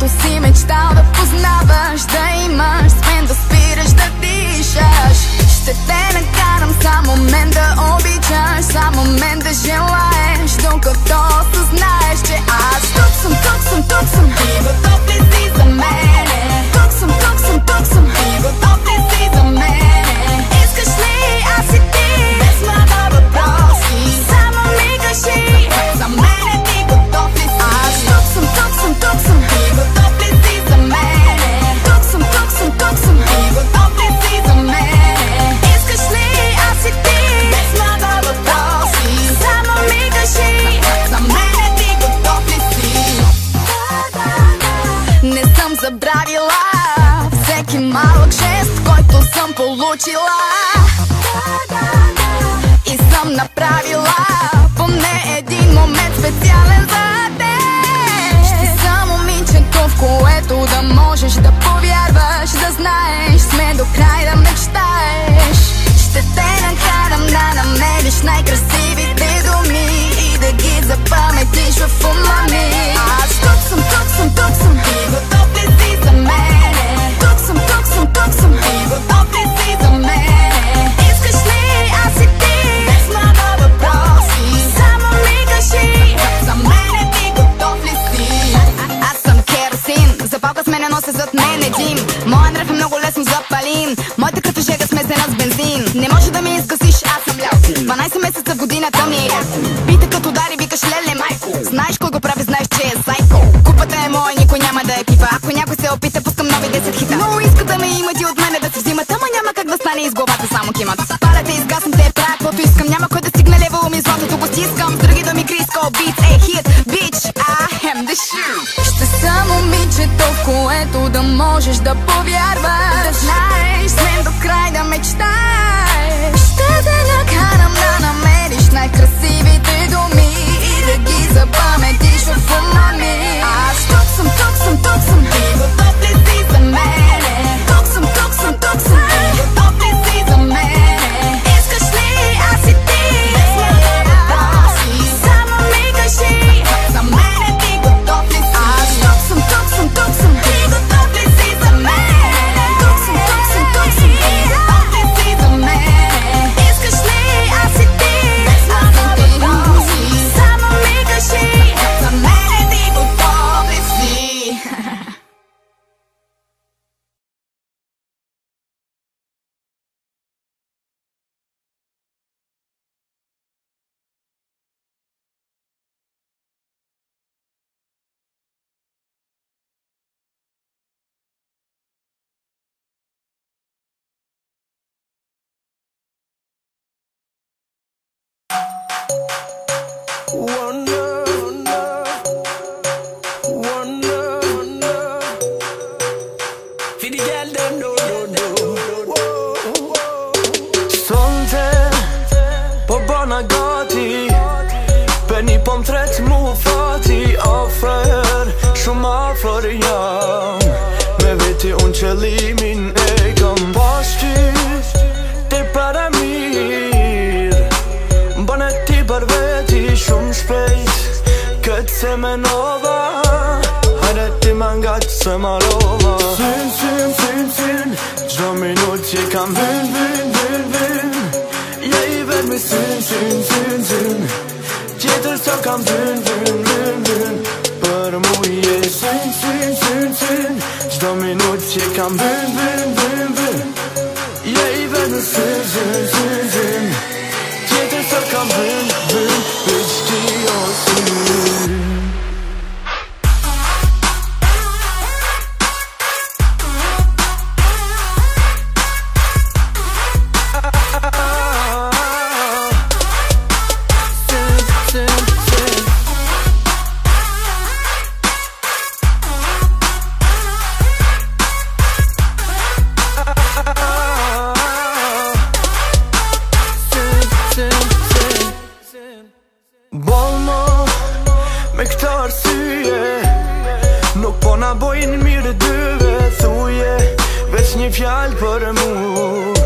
си мечтал да познаваш, да имаш с мен, да спираш да дишаш. Ще те накарам само мен да обичаш, само мен да желаеш, докато съзнаеш, че аз тук съм, тук съм, тук съм. И готов ли си за мене? Тук съм, тук съм, тук съм. И готов ли си за мене? Искаш ли аз и ти? Без много въпроси, само ми кажи, за мене ти готов ли си? Аз тук съм, тук съм, тук съм. И готов ли си за мене? Тук съм, тук съм, тук съм. И готов ли си за мене? Искаш ли аз и ти? Без много въпроси, само ми кажи, за мене ти готов ли си? Не съм забравила всеки малък жест, който съм получила, и съм направила поне един момент специален за теб. Ще съм момичето, в което да можеш да повярваш, да знаеш, сме до край да мечтаеш. Ще те накарам да намериш най-красивите думи и да ги запаметиш в ума ми. Аз тук съм, тук съм, тук съм. И готов ли си за мене? Тук съм, тук съм, тук съм. И готов ли си за мене? Искаш ли аз и ти? Без много въпроси, само ми кажи, за мене ти готов ли си? Аз съм керосин, запалка с мене нося зад мене дим. Моя дръв е много лесно запалим, моята като жега смесена с бензин. Не може да ми изгасиш, аз съм лял. 12 месеца в годината ми е ясен. Бита като удари, викаш леле майко. Знаеш кой го прави, знаеш, че е сайко. Купата е моя, никой няма да я пипа. Ако някой се опита, пускам нови 10 хита. Много иска да ме имат и от мене да се взимат, ама няма как да стане, из главата само кимат. Паляте, изгасвам те, правя каквото искам. Няма кой да стигне левело ми, златото го стискам. С други думи, Криско Beats е хит, bitch, I am the shit. Ще съм момичето, в което да можеш да повярваш, да знаеш, с мен до край да мечтаеш. Ще те накарам да намериш най-красивите думи и да ги запаметиш в ума ми. Аз тук съм, тук съм, тук съм. И готов ли си за мене? Тук съм, тук съм, тук съм. И готов ли си за мене? Искаш ли аз и ти? Без много въпроси, само ми кажи, за мене ти готов ли си? Аз тук съм, тук съм, тук съм. И готов ли си за мене? Тук съм, тук съм, тук съм. И готов ли си за мене? Искаш ли аз и ти? Без много въпроси, само ми кажи, за мене ти готов ли си? Qëllimin e kam pas ty, ti para mirë. Bane ti për veti shumë shpejt, këtë se menova, hajde ti mangat se marova. Syn, syn, syn, syn, gjdo minut që kam vyn, vyn, vyn, vyn. Je i vetë me syn, syn, syn, syn, tjetër sa kam vyn, vyn, vyn, vyn. Për mu je syn, syn, syn, syn, gjdo minut që kam vyn, vyn, vyn, vyn. Je i vetë me syn, syn, syn, syn, tjetër sa kam vyn, vyn, vyn, ti o syn. Me këta arsye nuk po na bojnë mirë dyve, thuje veç një fjallë për mu.